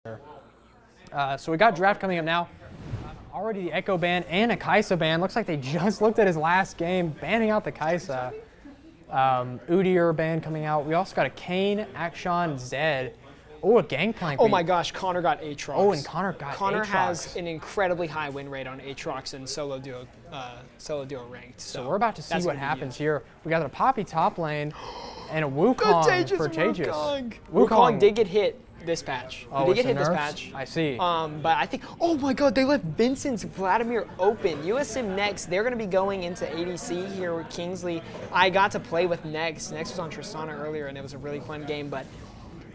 So we got draft coming up now. Already the Echo ban and a Kaisa ban. Looks like they just looked at his last game, banning out the Kaisa. Udyr ban coming out. We also got a Kane, Akshan, Zed. Oh, a Gangplank. Oh my gosh, Connor got Aatrox. Oh, and Connor got Connor Aatrox. has an incredibly high win rate on Aatrox and solo duo ranked. So we're about to see what happens here. We got a Poppy top lane and a Wukong for Tejas. Wukong did get hit this patch. Oh, he did get hit nerfs? this patch. I see. But I think, oh my god, they left Vincent's Vladimir open. USM next, they're going to be going into ADC here with Kingsley. I got to play with Nex. Nex was on Tristana earlier, and it was a really fun game. But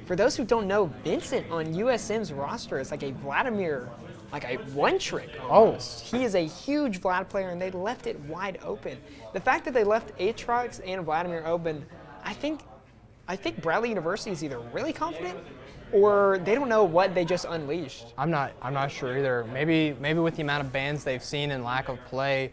for those who don't know, Vincent on USM's roster is like a Vladimir, like a one-trick almost. He is a huge Vlad player, and they left it wide open. The fact that they left Aatrox and Vladimir open, I think Bradley University is either really confident or they don't know what they just unleashed. I'm not sure either. Maybe with the amount of bans they've seen and lack of play,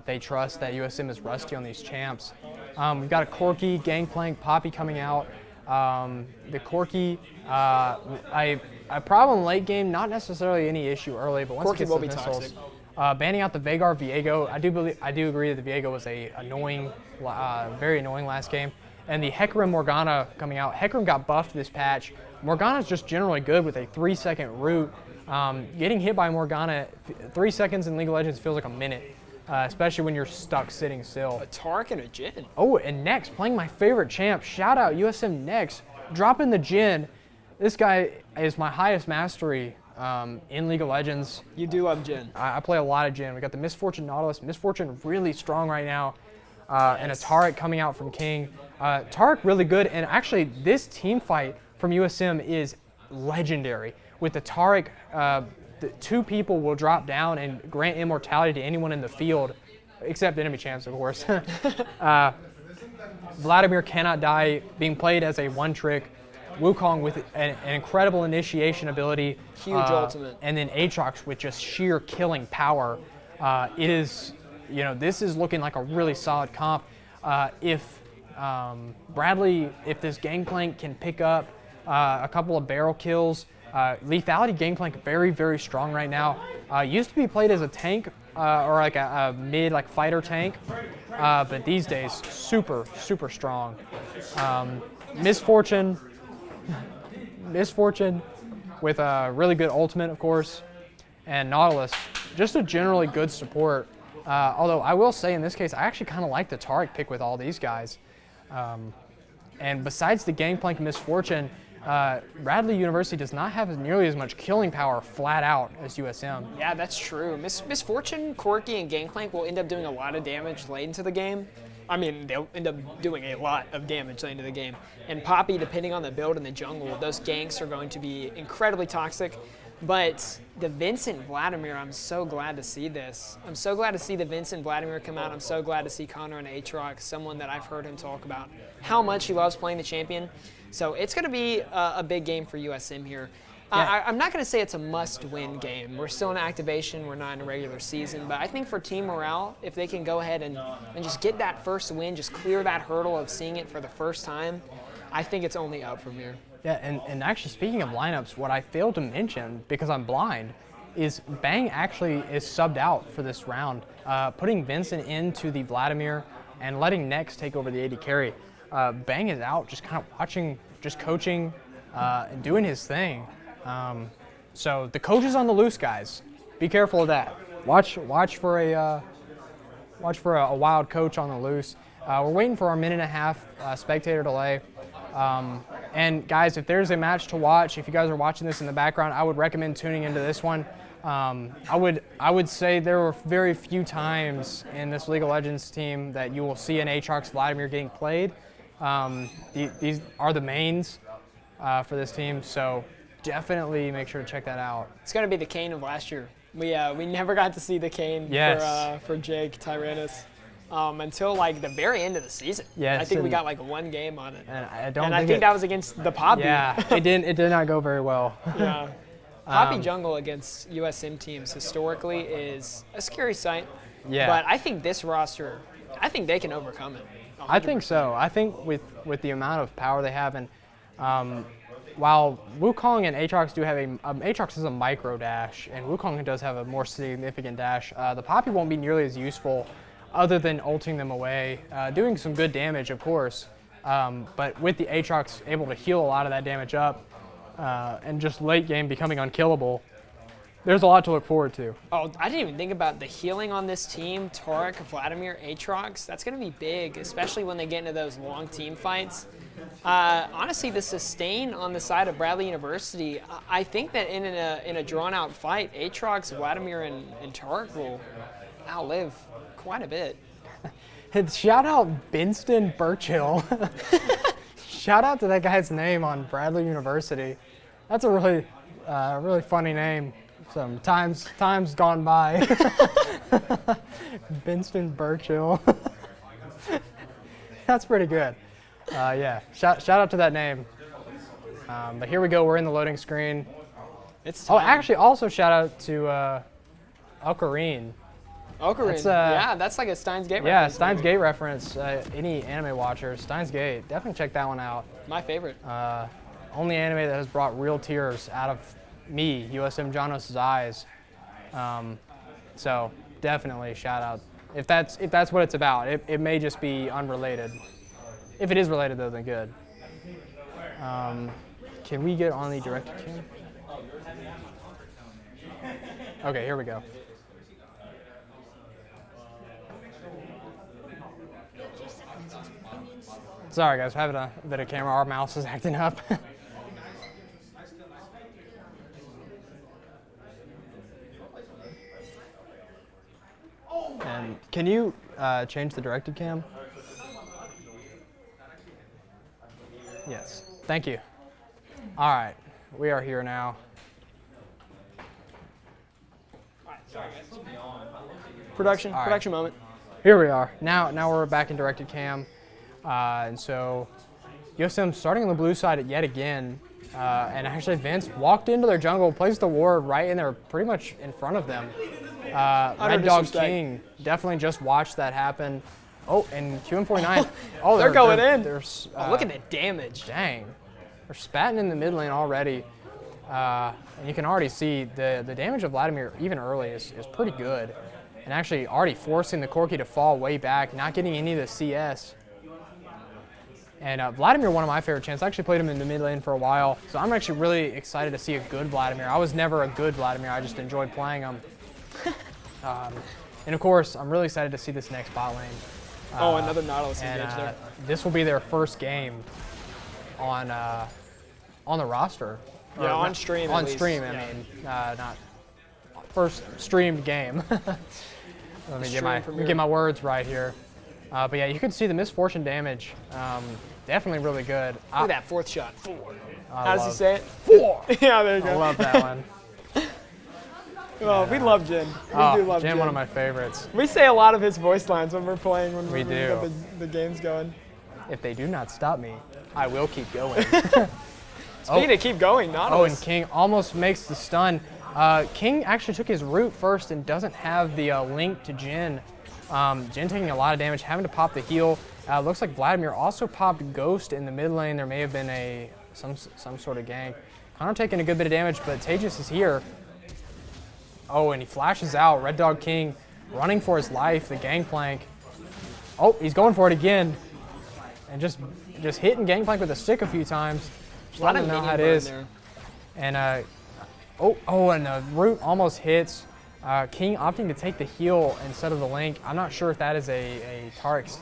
they trust that USM is rusty on these champs. We've got a Corki, Gangplank, Poppy coming out. The Corki, a problem late game, not necessarily any issue early, but once Corki it gets will the be missiles, toxic. banning out the Veigar Viego. I do agree that the Viego was a very annoying last game. And the Hecarim Morgana coming out. Hecarim got buffed this patch. Morgana's just generally good with a 3-second root. Getting hit by Morgana, 3 seconds in League of Legends feels like a minute, especially when you're stuck sitting still. A Tark and a Jhin. Oh, and Nex playing my favorite champ. Shout out USM Nex, dropping the Jhin. This guy is my highest mastery in League of Legends. You do love Jhin. I play a lot of Jhin. We got the Misfortune Nautilus. Misfortune really strong right now. And a Taric coming out from King. Taric really good, and actually this team fight from USM is legendary. With the Taric, the two people will drop down and grant immortality to anyone in the field, except enemy champs, of course. Vladimir cannot die, being played as a one-trick. Wukong with an incredible initiation ability. Huge ultimate. And then Aatrox with just sheer killing power. It is, this is looking like a really solid comp. If this Gangplank can pick up a couple of barrel kills, lethality Gangplank very, very strong right now. Used to be played as a tank or like a mid fighter tank, but these days super, super strong. Misfortune with a really good ultimate, of course, and Nautilus, just a generally good support. Although I will say in this case, I actually kind of like the Taric pick with all these guys. And besides the Gangplank Misfortune, Bradley University does not have nearly as much killing power flat out as USM. Yeah, that's true. Misfortune, Corki, and Gangplank will end up doing a lot of damage late into the game. I mean, they'll end up doing a lot of damage late into the game. And Poppy, depending on the build in the jungle, those ganks are going to be incredibly toxic. But the Vincent Vladimir, I'm so glad to see this. I'm so glad to see the Vincent Vladimir come out. I'm so glad to see Connor and Aatrox, someone that I've heard him talk about how much he loves playing the champion. So it's going to be a big game for USM here. I'm not going to say it's a must-win game. We're still in activation. We're not in a regular season. But I think for team morale, if they can go ahead and just get that first win, just clear that hurdle of seeing it for the first time, I think it's only up from here. Yeah, and actually speaking of lineups, what I failed to mention, because I'm blind, is Bang actually is subbed out for this round, putting Vincent into the Vladimir and letting Nex take over the AD carry. Bang is out just kind of watching, just coaching, and doing his thing. So the coach is on the loose, guys. Be careful of that. Watch for a wild coach on the loose. We're waiting for our 1.5-minute spectator delay. And guys, if there's a match to watch, if you guys are watching this in the background, I would recommend tuning into this one. I would say there were very few times in this League of Legends team that you will see an Aatrox Vladimir getting played. These are the mains for this team, so definitely make sure to check that out. It's going to be the Kane of last year. We never got to see the Kane for Jake Tyrannus. Until the very end of the season. Yes, I think we got one game on it. And I think that was against the Poppy. Yeah, it did not go very well. Yeah. Poppy jungle against USM teams historically is a scary sight. Yeah. But I think this roster, I think they can overcome it. 100%. I think so. I think with the amount of power they have, and while Wukong and Aatrox do have Aatrox is a micro dash, and Wukong does have a more significant dash, the Poppy won't be nearly as useful other than ulting them away, doing some good damage, of course. But with the Aatrox able to heal a lot of that damage up, and just late game becoming unkillable, there's a lot to look forward to. Oh, I didn't even think about the healing on this team. Taric, Vladimir, Aatrox. That's going to be big, especially when they get into those long team fights. Honestly, the sustain on the side of Bradley University, I think that in a drawn-out fight, Aatrox, Vladimir, and Taric will outlive quite a bit. Shout out Binston Burchill. Shout out to that guy's name on Bradley University. That's a really funny name. Some times gone by. Binston Burchill. That's pretty good. Yeah, shout out to that name. But here we go. We're in the loading screen. Actually, also shout out to Ocarine. Ocarine. That's like a Steins Gate reference. Yeah, Steins Gate reference. Any anime watchers, Steins Gate, definitely check that one out. My favorite. Only anime that has brought real tears out of me, USM Janos' eyes. So definitely shout out. If that's what it's about. It may just be unrelated. If it is related though, then good. Can we get on the directed cam? Okay, here we go. Sorry guys, we're having a bit of camera. Our mouse is acting up. And can you change the directed cam? Yes, thank you. All right, we are here now. Production moment. Here we are. Now we're back in directed cam. And so USM starting on the blue side yet again. And actually Vince walked into their jungle, placed the ward right in there, pretty much in front of them. Red Dog King definitely just watched that happen. Oh, and QM49. Oh, they're going in. Look at the damage. Dang. They're spatting in the mid lane already. And you can already see the damage of Vladimir, even early, is pretty good. And actually already forcing the Corki to fall way back, not getting any of the CS. And Vladimir, one of my favorite champs. I actually played him in the mid lane for a while. So I'm actually really excited to see a good Vladimir. I was never a good Vladimir. I just enjoyed playing him. And of course, I'm really excited to see this next bot lane. Another Nautilus engage there. This will be their first game on the roster. Yeah, on stream. On stream, I mean, not first streamed game. Let me get my words right here. But yeah, you can see the misfortune damage. Definitely really good. Look at that fourth shot. 4. How does he say it? 4. Yeah, there you go. I love that one. We love Jin. We do love Jin. One of my favorites. We say a lot of his voice lines when we're playing, when we do. Get the games going. If they do not stop me, I will keep going. Speaking of keep going, Nautilus. Oh, and King almost makes the stun. King actually took his root first and doesn't have the link to Jin. Jin taking a lot of damage, having to pop the heal. Looks like Vladimir also popped Ghost in the mid lane. There may have been some sort of gank. Connor taking a good bit of damage, but Tejas is here. Oh, and he flashes out. Red Dog King running for his life, the gangplank. Oh, he's going for it again. And just hitting gangplank with a stick a few times. Just letting him know how it is. And and the root almost hits. King opting to take the heal instead of the link. I'm not sure if that is a Taric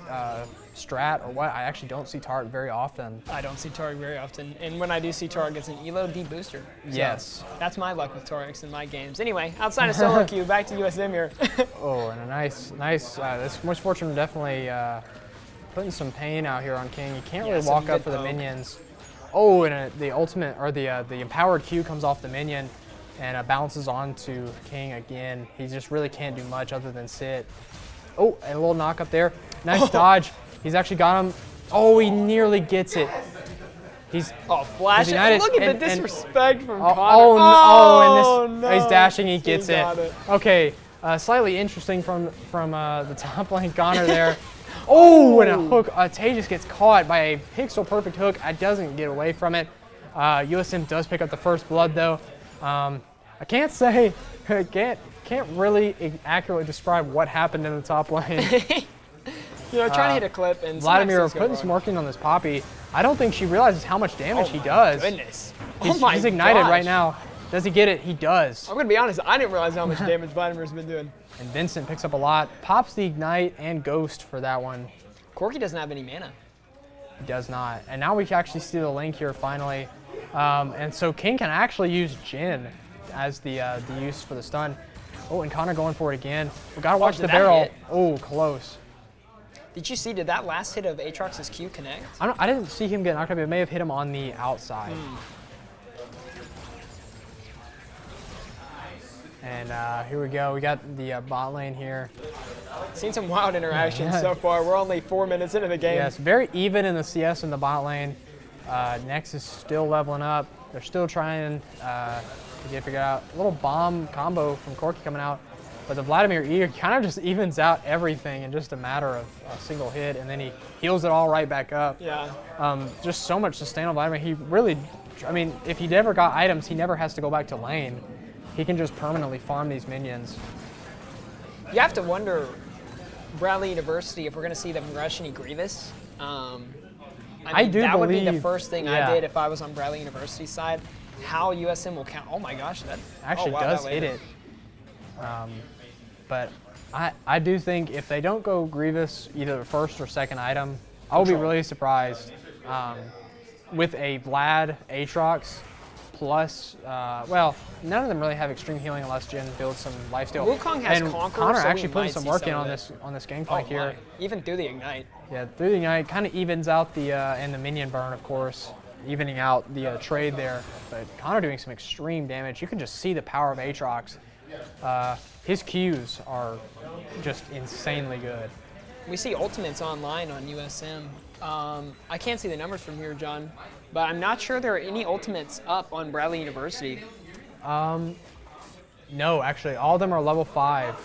strat or what. I actually don't see Taric very often. I don't see Taric very often. And when I do see Taric, it's an Elo D booster. So yes. That's my luck with Tarics in my games. Anyway, outside of solo queue, back to USM here. Oh, and a nice, this misfortune definitely putting some pain out here on King. You can't really walk up for the minions. Oh, and the ultimate, or the empowered Q comes off the minion and bounces onto King again. He just really can't do much other than sit. Oh, and a little knock up there. Nice dodge. He's actually got him. Oh, he nearly gets it. He's flash. Look at the disrespect from Connor. He's dashing. He gets it. Okay, slightly interesting from the top lane Connor there. Oh, and a hook. Tejas gets caught by a pixel perfect hook. Doesn't get away from it. USM does pick up the first blood though. I can't say, can't really accurately describe what happened in the top lane. Trying to hit a clip and Vladimir putting some work in on this Poppy. I don't think she realizes how much damage he does. Goodness. He's ignited right now. Does he get it? He does. I'm going to be honest, I didn't realize how much damage Vladimir's been doing. And Vincent picks up a lot. Pops the ignite and ghost for that one. Corki doesn't have any mana. He does not. And now we can actually see the link here finally. And so King can actually use Jhin as the use for the stun. Oh, and Connor going for it again. We got to watch the barrel. Hit? Oh, close. Did that last hit of Aatrox's Q connect? I didn't see him get knocked up. It may have hit him on the outside. And here we go. We got the bot lane here. Seen some wild interactions so far. We're only 4 minutes into the game. Yes, very even in the CS in the bot lane. Nex is still leveling up. They're still trying to get figured out. A little bomb combo from Corki coming out. But the Vladimir E kind of just evens out everything in just a matter of a single hit, and then he heals it all right back up. Yeah. Just so much sustain on Vladimir. He really, I mean, if he never got items, he never has to go back to lane. He can just permanently farm these minions. You have to wonder, Bradley University, if we're going to see them rush any Grievous. I do that believe, would be the first thing I did if I was on Bradley University's side. How USM will count. Oh my gosh, that actually does hit it. But I do think if they don't go Grievous, either the first or second item, I will be really surprised with a Vlad Aatrox plus, well, none of them really have extreme healing unless Jhin builds some lifesteal. Wukong has and Conqueror, Connor so actually putting some work in on this gangplank here. Even through the ignite. Yeah, through the ignite kind of evens out the and the minion burn, of course, evening out the trade there. But Connor doing some extreme damage. You can just see the power of Aatrox. His Qs are just insanely good. We see ultimates online on USM. I can't see the numbers from here, John, but I'm not sure there are any ultimates up on Bradley University. No, actually, all of them are level 5.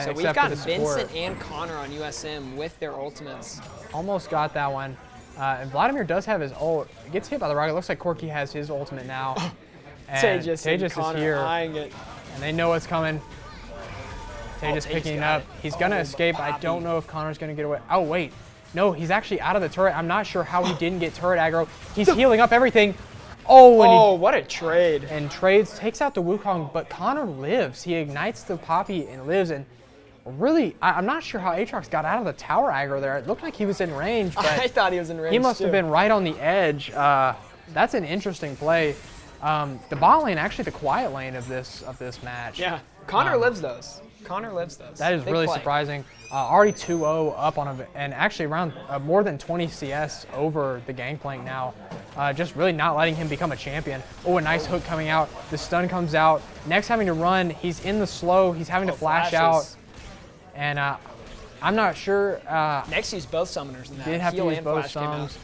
So we've got Vincent and Connor on USM with their ultimates. Almost got that one. And Vladimir does have his ult. Gets hit by the rocket. Looks like Corki has his ultimate now. And Tejas is here. Eyeing it. And they know what's coming. Tejas picking it up. He's going to escape. Poppy. I don't know if Connor's going to get away. Oh, wait. No, he's actually out of the turret. I'm not sure how he didn't get turret aggro. He's healing up everything. Oh, what a trade. And trades, takes out the Wukong, but Connor lives. He ignites the Poppy and lives. And really, I'm not sure how Aatrox got out of the tower aggro there. It looked like he was in range, but I thought he was in range. He must have been right on the edge. That's an interesting play. The bot lane, actually the quiet lane of this match. Yeah, Connor lives those. Connor lives those. That is really surprising. Already 2-0 up on and actually around more than 20 CS over the Gangplank now. Just really not letting him become a champion. Oh, a nice hook coming out. The stun comes out. Next having to run. He's in the slow. He's having to flash out. And I'm not sure. Next used both summoners in that. Did have to use both summons.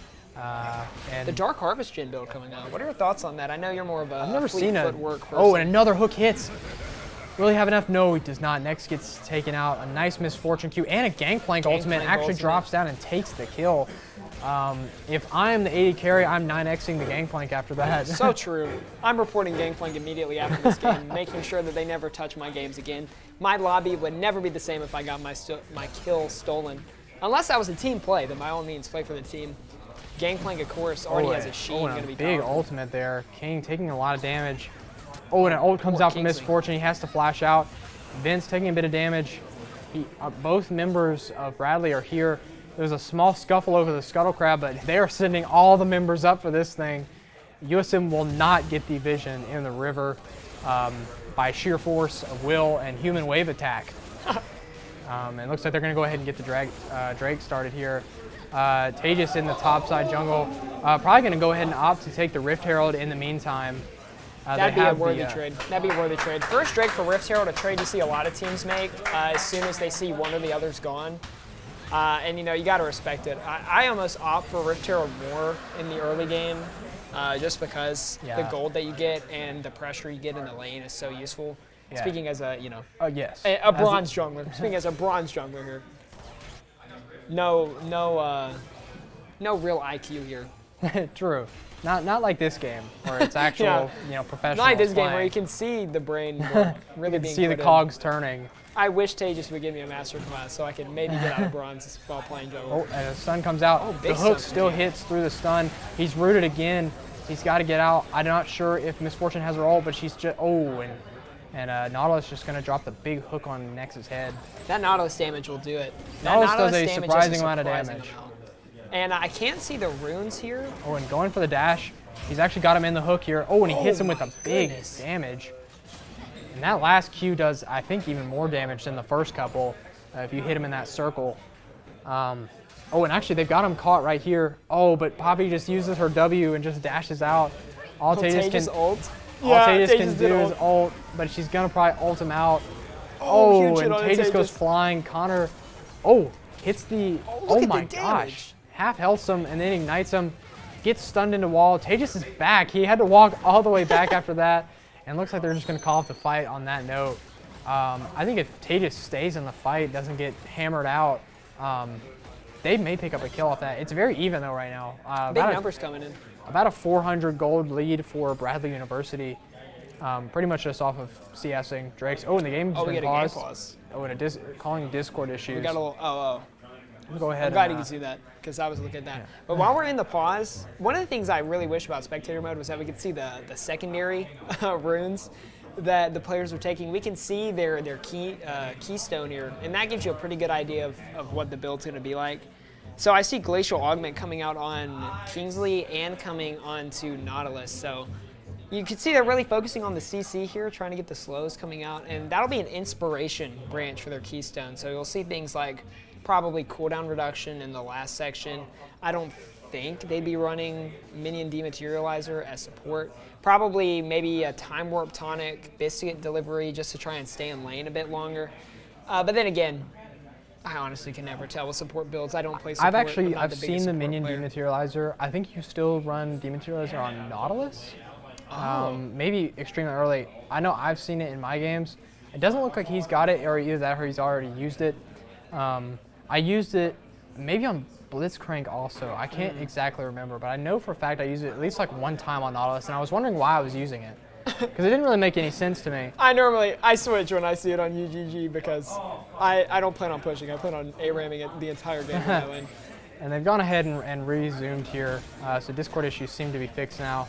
And the Dark Harvest Jhin build coming out. What are your thoughts on that? I know you're more of a I've never seen it. Person. Oh, and another hook hits. Really have enough? No, he does not. Next gets taken out. A nice misfortune Q and a Gangplank ultimate actually drops down and takes the kill. If I am the AD carry, I'm 9xing the Gangplank after that. So true. I'm reporting Gangplank immediately after this game, making sure that they never touch my games again. My lobby would never be the same if I got my kill stolen. Unless that was a team play, then by all means play for the team. Gangplank, of course, already has a Sheen. Oh, and a big ultimate there. King taking a lot of damage. Oh, and an ult comes out from Misfortune. He has to flash out. Vince taking a bit of damage. Both members of Bradley are here. There's a small scuffle over the Scuttle Crab, but they are sending all the members up for this thing. USM will not get the vision in the river by sheer force of will and human wave attack. And it looks like they're going to go ahead and get the Drake started here. Tejas in the top side jungle. Probably going to go ahead and opt to take the Rift Herald in the meantime. That'd be a worthy trade. That'd be a worthy trade. First Drake for Rift Herald, a trade you see a lot of teams make as soon as they see one or the other's gone. And you know, you got to respect it. I almost opt for Rift Herald more in the early game just because the gold that you get and the pressure you get in the lane is so useful. Yeah. Speaking as a, a bronze jungler. Speaking as a bronze jungler here. No real IQ here. True. Not like this game where it's actual, Yeah. you know, professional. Not like this game where playing. you can see the brain work really You can being see the put in. cogs turning. I wish Tejas would give me a master class so I could maybe get out of bronze while playing jungle. Oh, and the stun comes out. Oh, The big hook stun. still hits through the stun. He's rooted again. He's got to get out. I'm not sure if Miss Fortune has her ult, but she's just and Nautilus just gonna drop the big hook on Nex's head. That Nautilus damage will do it. That Nautilus does a damage is surprising amount of surprising damage. amount. And I can't see the runes here. Oh, and going for the dash. He's actually got him in the hook here. Oh, and he hits him with a big goodness. damage. And that last Q does, I think, even more damage than the first couple if you hit him in that circle. Oh, and actually, they've got him caught right here. Oh, but Poppy just uses her W and just dashes out. All Tejas can, ult. all Yeah, Tejas can Tejas do did is ult. ult, but she's going to probably ult him out. Oh, Oh, huge hit and on Tejas goes Tejas. flying. Connor, oh, hits the, look at my the gosh. damage. Half healths him and then ignites him. Gets stunned into wall. Tejas is back. He had to walk all the way back after that. And looks like they're just going to call off the fight on that note. I think if Tejas stays in the fight, doesn't get hammered out, they may pick up a kill off that. It's very even though right now. Big numbers coming in. About a 400 gold lead for Bradley University. Pretty much just off of CSing Drake's. Oh, and the game's Oh, we been get a game paused. pause. Oh, and calling Discord issues. We got a little, We'll go ahead. I'm glad you and, can see that because I was looking at that. But while we're in the pause, one of the things I really wish about spectator mode was that we could see the secondary runes that the players are taking. We can see their keystone here, and that gives you a pretty good idea of what the build's going to be like. So I see Glacial Augment coming out on Kingsley and coming onto Nautilus. So you can see they're really focusing on the CC here, trying to get the slows coming out, and that'll be an inspiration branch for their keystone. So you'll see things like probably cooldown reduction in the last section. I don't think they'd be running Minion Dematerializer as support. Probably maybe a Time Warp Tonic, Biscuit Delivery just to try and stay in lane a bit longer. But then again, I honestly can never tell with support builds. I don't play support. I've seen the Minion Dematerializer. I think you still run Dematerializer on Nautilus. Maybe extremely early. I know I've seen it in my games. It doesn't look like he's got it, or either that or he's already used it. I used it maybe on Blitzcrank also. I can't exactly remember, but I know for a fact I used it at least like one time on Nautilus, and I was wondering why I was using it. Because it didn't really make any sense to me. I switch when I see it on UGG because I don't plan on pushing. I plan on A-ramming it the entire game when I win. And they've gone ahead and resumed here. So Discord issues seem to be fixed now.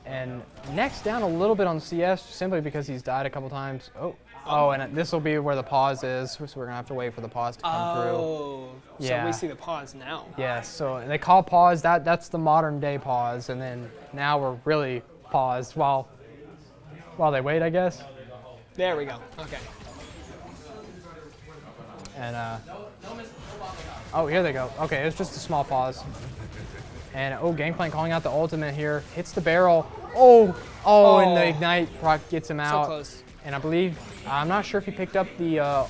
And next down a little bit on CS simply because he's died a couple times. Oh, and this will be where the pause is, so we're gonna have to wait for the pause to come through. So Yeah. we see the pause now. Yes, so they call pause, that's the modern day pause, and then now we're really paused while they wait, I guess. There we go. Okay. And oh, here they go. Okay, it was just a small pause. And Gangplank calling out the ultimate here, hits the barrel. And the ignite proc gets him out. So close. And I believe, I'm not sure if he picked up the,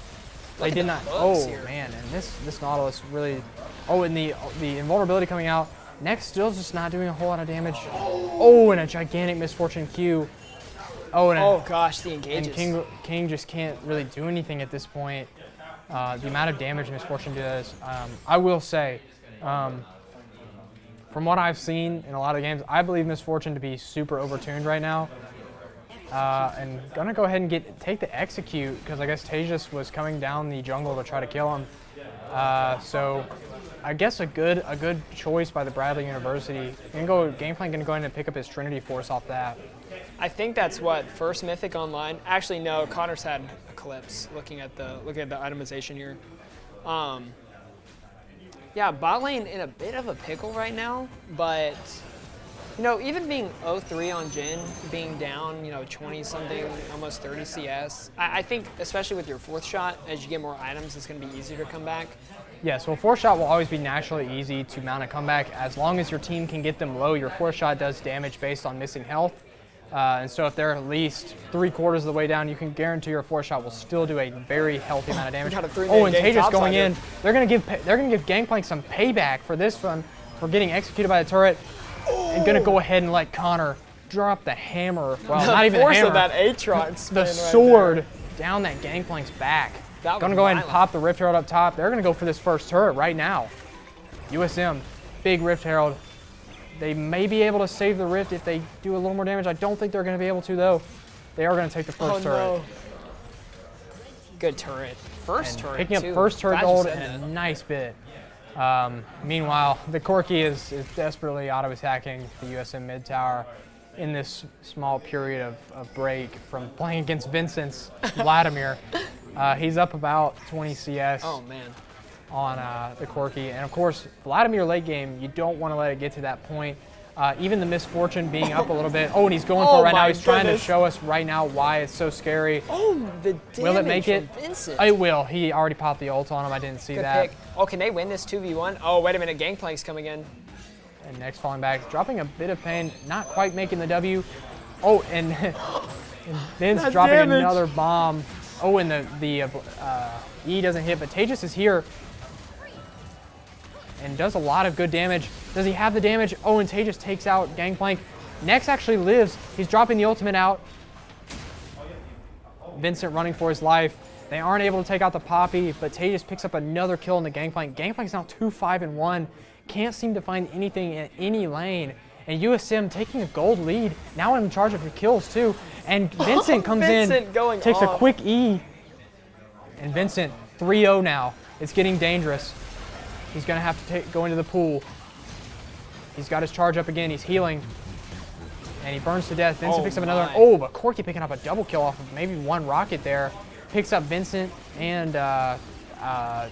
they did not, here. man, and this Nautilus really, and the invulnerability coming out. Next still's just not doing a whole lot of damage. And a gigantic misfortune Q. Gosh, the engages. And King just can't really do anything at this point. The amount of damage misfortune does, I will say, from what I've seen in a lot of games, I believe Misfortune to be super overtuned right now. And gonna go ahead and take the execute because I guess Tejas was coming down the jungle to try to kill him. So I guess a good choice by the Bradley University. Gameplan gonna go ahead and pick up his Trinity Force off that. I think that's what first Mythic online. Actually, no. Connor's had Eclipse. Looking at the itemization here. Yeah, bot lane in a bit of a pickle right now, but even being 0-3 on Jhin, being down 20 something, almost 30 CS. I think especially with your fourth shot, as you get more items, it's going to be easier to come back. Yes, well, fourth shot will always be naturally easy to mount a comeback as long as your team can get them low. Your fourth shot does damage based on missing health. And so if they're at least 3/4 of the way down, you can guarantee your four shot will still do a very healthy amount of damage. Got a 3-man And gang Tejas going topside in. They're gonna give Gangplank some payback for this one, for getting executed by the turret, and gonna go ahead and let Connor drop the hammer. Well, not even the force hammer. of that Aatrox spin The right sword there. down that Gangplank's back. That was Gonna go ahead and violent. pop the Rift Herald up top. They're gonna go for this first turret right now. USM, big Rift Herald. They may be able to save the Rift if they do a little more damage. I don't think they're going to be able to, though. They are going to take the first turret. No. Good turret. First turret, picking up too. first turret Glad you gold said and that. a nice bit. Meanwhile, the Corki is desperately auto-attacking the USM mid tower in this small period of break from playing against Vincent's Vladimir. He's up about 20 CS Oh, man. on the Corki. And of course, Vladimir late game, you don't want to let it get to that point. Even the Misfortune being up a little bit. Oh, and he's going for it right now. He's trying to show us right now why it's so scary. Oh, the damage Will it make it? from Vincent. It will. He already popped the ult on him. I didn't see Good that. pick. Oh, can they win this 2v1? Oh, wait a minute. Gangplank's coming in. And next falling back, dropping a bit of pain, not quite making the W. Oh, and, and Vince That's dropping damage. another bomb. Oh, and the E doesn't hit, but Tejas is here and does a lot of good damage. Does he have the damage? Oh, and Tejas takes out Gangplank. NECC actually lives. He's dropping the ultimate out. Vincent running for his life. They aren't able to take out the Poppy, but Tejas picks up another kill in the Gangplank. Gangplank's now 2-5-1. Can't seem to find anything in any lane. And USM taking a gold lead, now in charge of the kills too. And Vincent comes Vincent going in, takes off. a quick E. And Vincent, 3-0 now. It's getting dangerous. He's gonna have to go into the pool. He's got his charge up again, he's healing. And he burns to death. Vincent Oh picks up another one. my. Oh, but Corki picking up a double kill off of maybe one rocket there. Picks up Vincent and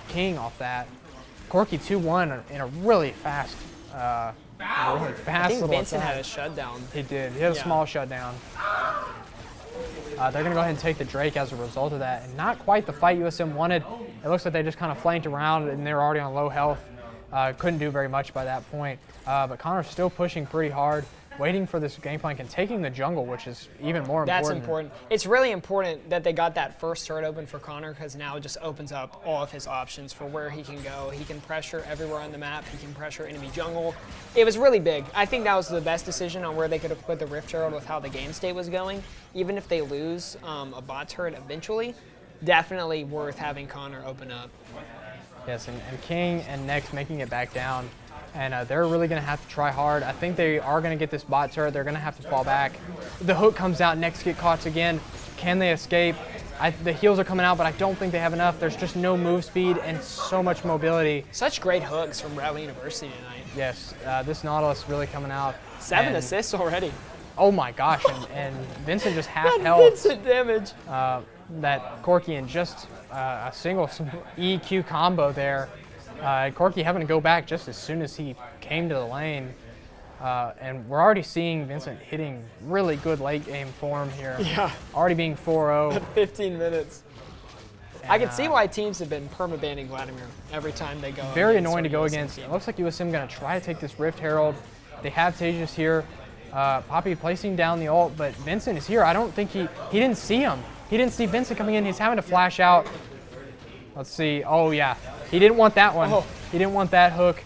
King off that. Corki 2-1 in a really fast, I think little Vincent attack. had a shutdown. He did. He had a Yeah. small shutdown. They're going to go ahead and take the Drake as a result of that. And not quite the fight USM wanted. It looks like they just kind of flanked around and they're already on low health. Couldn't do very much by that point. But Connor's still pushing pretty hard, waiting for this Gangplank and taking the jungle, which is even more important. That's important. It's really important that they got that first turret open for Connor because now it just opens up all of his options for where he can go. He can pressure everywhere on the map. He can pressure enemy jungle. It was really big. I think that was the best decision on where they could have put the Rift turret with how the game state was going. Even if they lose a bot turret eventually, definitely worth having Connor open up. Yes, and King and NECC making it back down. And they're really going to have to try hard. I think they are going to get this bot turret. They're going to have to fall back. The hook comes out. NECC get caught again. Can they escape? The heals are coming out, but I don't think they have enough. There's just no move speed and so much mobility. Such great hooks from Bradley University tonight. Yes, this Nautilus really coming out. 7 And- assists already. Oh my gosh, and Vincent just half That health. Vincent damage. That Corki and just a single EQ combo there. Corki having to go back just as soon as he came to the lane. And we're already seeing Vincent hitting really good late game form here. Yeah. Already being 4-0. 15 minutes. I And, can see why teams have been perma-banning Vladimir every time they go. Very against annoying to go USM against. team. It looks like USM going to try to take this Rift Herald. They have Tejas here. Poppy placing down the ult, but Vincent is here. I don't think he didn't see him. He didn't see Vincent coming in. He's having to flash out. Let's see. Oh, yeah. He didn't want that one. Oh. He didn't want that hook.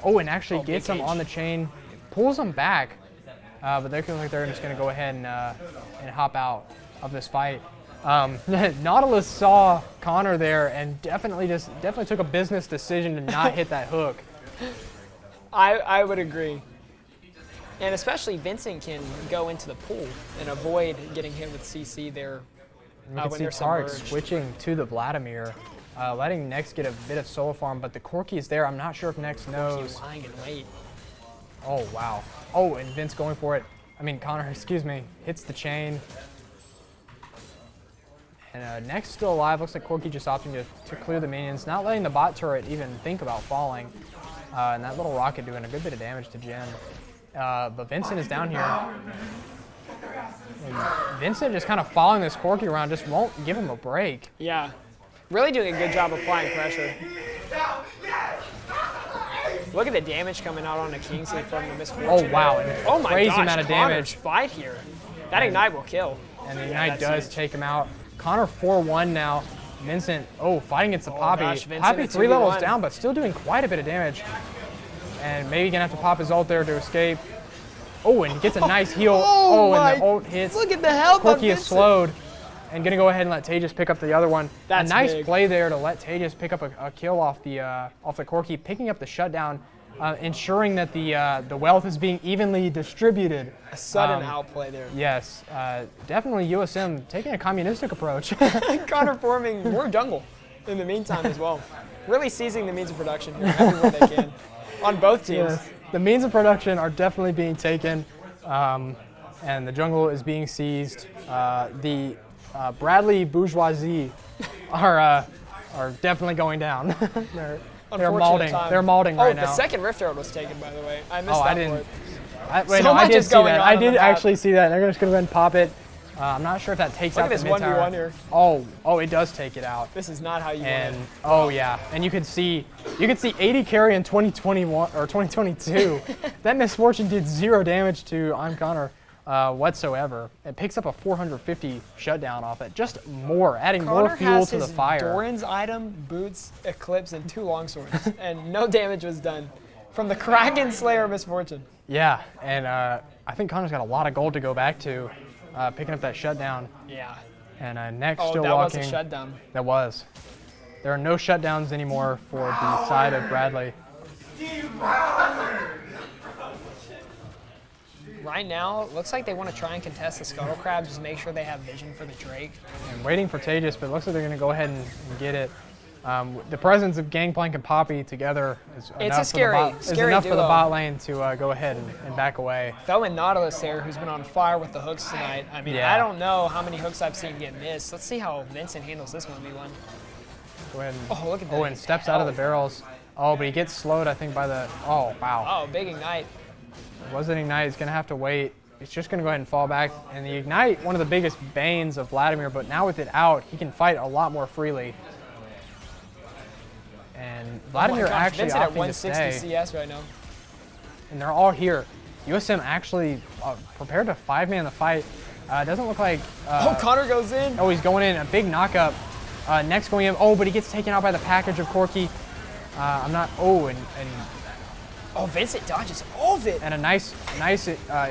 Oh, and actually gets big him H. on the chain. Pulls him back. But they look like they're just going to go ahead and hop out of this fight. Nautilus saw Connor there and definitely took a business decision to not hit that hook. I would agree. And especially Vincent can go into the pool and avoid getting hit with CC there You when can see they're Tarek submerged. switching to the Vladimir, letting NECC get a bit of solo farm, but the Corki is there. I'm not sure if NECC knows. He's lying in wait. Oh, wow. Oh, and Vince going for it. I mean, Connor, excuse me, hits the chain. And NECC's still alive. Looks like Corki just opting to clear the minions, not letting the bot turret even think about falling. And that little rocket doing a good bit of damage to Jin. But Vincent is down here. And Vincent just kind of following this Corki around, just won't give him a break. Yeah. Really doing a good job applying pressure. Look at the damage coming out on the Kingsley from the Misfortune. Oh, wow. And Oh my crazy gosh, amount of Connor's damage. fight here. That Ignite will kill. And the Yeah, Ignite that's does huge. take him out. Connor 4-1 now. Vincent, fighting against the Poppy. gosh, Vincent Poppy at 3 levels 2v1. down, but still doing quite a bit of damage. And maybe gonna have to pop his ult there to escape. Oh, and he gets a nice heal. Oh And the my- ult hits. Look at the health on Corki is Vincent. slowed. And gonna go ahead and let Tejas pick up the other one. That's a nice big. play there to let Tejas pick up a kill off the Corki, picking up the shutdown. ensuring that the wealth is being evenly distributed. A sudden outplay there. Yes, definitely USM taking a communistic approach. Connor forming more jungle in the meantime as well. Really seizing the means of production here everywhere they can on both teams. Yes. The means of production are definitely being taken, and the jungle is being seized. The Bradley bourgeoisie are definitely going down. They're mauling. They're mauling right now. Oh, the second Rift Herald was taken, by the way. I missed that. I didn't. Wait, no, I did see that. I did actually actually see that. They're just going to go ahead and pop it. I'm not sure if that takes out the mid tower. Look at this 1v1 here. Oh, it does take it out. This is not how you And win. oh yeah, and you could see 80 carry in 2021 or 2022. That Misfortune did 0 damage to I'm Connor whatsoever. It picks up a 450 shutdown off it. Just more, adding more fuel to the fire. Doran's item, boots, Eclipse, and 2 longswords, and no damage was done from the Kraken Slayer Misfortune. Yeah, and I think Connor's got a lot of gold to go back to, picking up that shutdown. Yeah. And next still that walking. was a shutdown. That was. There are no shutdowns anymore for the side of Bradley. Right now, it looks like they want to try and contest the Scuttle Crabs, just make sure they have vision for the Drake. And waiting for Tejas, but it looks like they're going to go ahead and get it. The presence of Gangplank and Poppy together is enough for the bot lane to go ahead and back away. Tho and Nautilus there, who's been on fire with the hooks tonight. I mean, Yeah. I don't know how many hooks I've seen get missed. Let's see how Vincent handles this 1v1. Go ahead and, Oh, look at that. and steps out of the barrels. Oh, but he gets slowed, I think, by the, oh, wow. Oh, big Ignite. It wasn't Ignite, he's going to have to wait. He's just going to go ahead and fall back. And the Ignite, one of the biggest banes of Vladimir, but now with it out, he can fight a lot more freely. And Vladimir actually Vincent at opting to 160 stay. CS right now. And they're all here. USM actually prepared to 5-man the fight. Doesn't look like... Connor goes in. Oh, he's going in. A big knockup. Next going in. Oh, but he gets taken out by the package of Corky. I'm not... Oh, and Oh, Vincent dodges all of it. a nice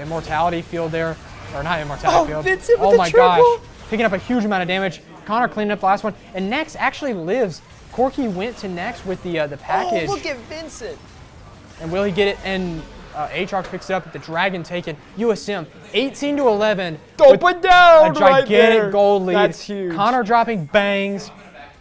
immortality field there. Or not immortality field. Vincent with oh the my triple. gosh. Picking up a huge amount of damage. Connor cleaning up the last one. And Nex actually lives. Corky went to Nex with the package. Oh, look at Vincent. And will he get it? And Aatrox picks it up with the dragon taken. USM 18-11. Dope it down A right gigantic there. gold lead. That's huge. Connor dropping bangs,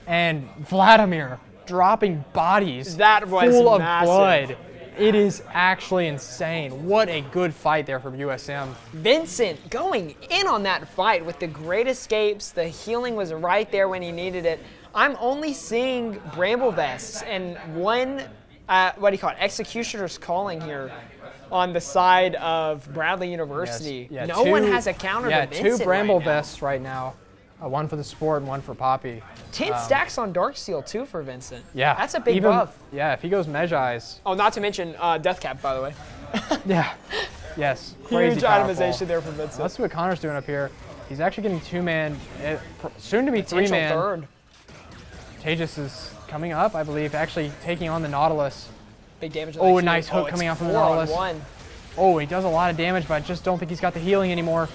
and Vladimir dropping bodies That was full of massive. blood. It is actually insane. What a good fight there from USM. Vincent going in on that fight with the great escapes. The healing was right there when he needed it. I'm only seeing Bramble Vests and one, Executioner's Calling here on the side of Bradley University. Yes. Yeah, no one has a counter to Vincent two Bramble right now. Vests right now. One for the sport and one for Poppy. 10 stacks on Darksteel too for Vincent. Yeah. That's a big buff. Yeah, if he goes Mejai's. Oh, not to mention Death Cap, by the way. Yeah. Yes. Crazy Huge powerful. itemization there for Vincent. Let's see what Connor's doing up here. He's actually getting 2-man, soon to be Potential 3-man. third. Tejas is coming up, I believe, actually taking on the Nautilus. Big damage. Oh, a nice hook coming out from the Nautilus. 4-on-1. Oh, he does a lot of damage, but I just don't think he's got the healing anymore.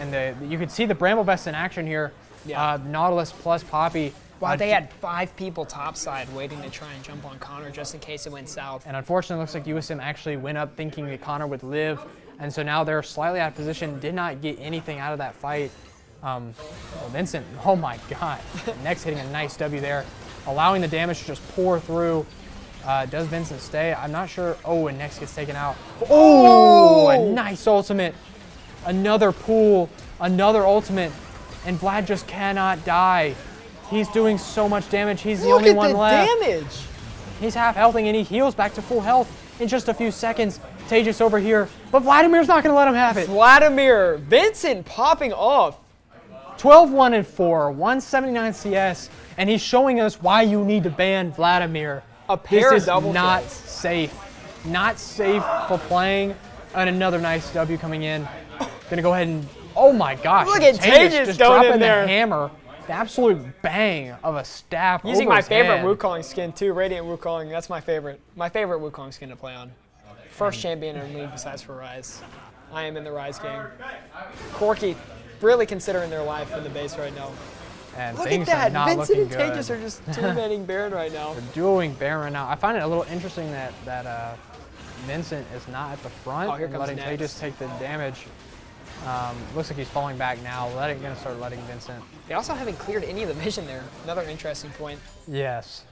And you can see the Bramble Vest in action here. Yeah. Nautilus plus Poppy. Wow, they had 5 people topside waiting to try and jump on Connor just in case it went south. And unfortunately, it looks like USM actually went up thinking that Connor would live. And so now they're slightly out of position, did not get anything out of that fight. Vincent, oh my God. Next hitting a nice W there, allowing the damage to just pour through. Does Vincent stay? I'm not sure. Oh, and Next gets taken out. Oh, a nice ultimate. Another pool, another ultimate. And Vlad just cannot die. He's doing so much damage. He's the only one left. Look at the damage. He's half healthing and he heals back to full health in just a few seconds. Tejas over here, but Vladimir's not going to let him have it. Vladimir, Vincent popping off. 12-1-4, 179 CS, and he's showing us why you need to ban Vladimir. A pair This of double is not kills. safe. Not safe for playing. And another nice W coming in. Gonna go ahead and, oh my gosh. Look at Tejas just going dropping in there. the hammer. The absolute bang of a staff Using over my his favorite head. Wukong skin too, Radiant Wukong. That's my favorite. My favorite Wukong skin to play on. First champion in League besides for Rise. I am in the Rise gang. Corky really considering their life in the base right now. And Look things at are not that. Vincent looking and good. Tejas are just two-manning Baron right now. They're dueling Baron now. I find it a little interesting that Vincent is not at the front. Oh, here and comes letting Nex. Tejas take the damage. Looks like he's falling back now. Gonna start letting Vincent. They also haven't cleared any of the vision there. Another interesting point. Yes.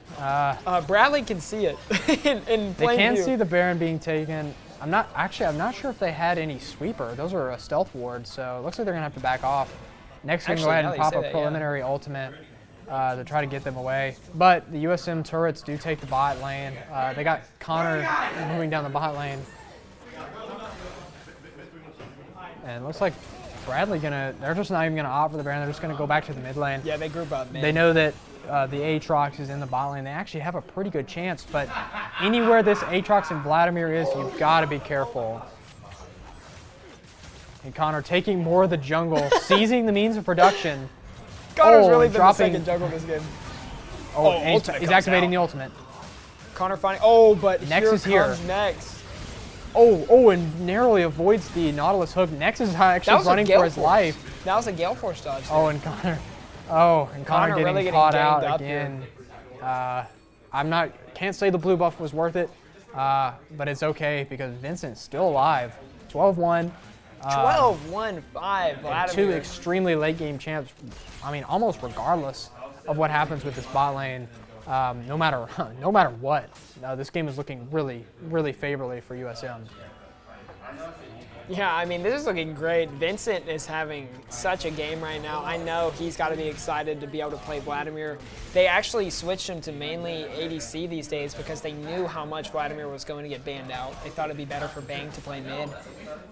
Bradley can see it in They plain can view. see the Baron being taken. I'm not sure if they had any sweeper. Those are a stealth ward, so it looks like they're gonna have to back off. Next, gonna go Actually, ahead now and that you pop say a that, yeah. preliminary ultimate to try to get them away. But the USM turrets do take the bot lane. They got Connor moving down the bot lane. And it looks like Bradley they're just not even gonna opt for the Baron. They're just gonna go back to the mid lane. Yeah, they group up, man. They know that the Aatrox is in the bot lane. They actually have a pretty good chance, but anywhere this Aatrox and Vladimir is, you've got to be careful. And Connor taking more of the jungle, seizing the means of production. Connor's really been the dropping- second jungle this game. and ultimate he's comes activating out. the ultimate. Connor finding. Oh, but Nex here is here. comes Nex. And narrowly avoids the Nautilus hook. Nex is That actually was a running Gale for his Force. life. That was a Gale Force dodge. And Connor. And Connor really getting getting caught ganged out up again. Can't say the blue buff was worth it, but it's okay because Vincent's still alive. 12-1. 12-1-5. Two Vladimir. extremely late game champs. I mean, almost regardless of what happens with this bot lane, no matter what. This game is looking really, really favorably for USM. Yeah, I mean, this is looking great. Vincent is having such a game right now. I know he's got to be excited to be able to play Vladimir. They actually switched him to mainly ADC these days because they knew how much Vladimir was going to get banned out. They thought it'd be better for Bang to play mid.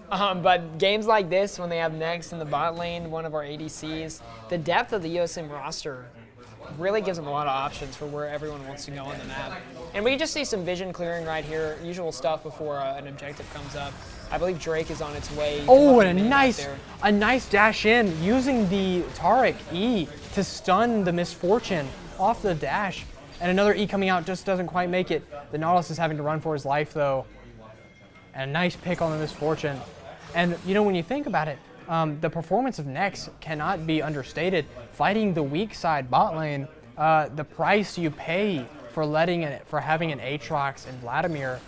But games like this, when they have Nex in the bot lane, one of our ADCs, the depth of the USM roster really gives them a lot of options for where everyone wants to go on the map. And we just see some vision clearing right here, usual stuff before an objective comes up. I believe Drake is on its way. And a nice dash in using the Taric E to stun the Misfortune off the dash. And another E coming out just doesn't quite make it. The Nautilus is having to run for his life though. And a nice pick on the Misfortune. And when you think about it, the performance of Nex cannot be understated. Fighting the weak side bot lane, the price you pay for having an Aatrox and Vladimir,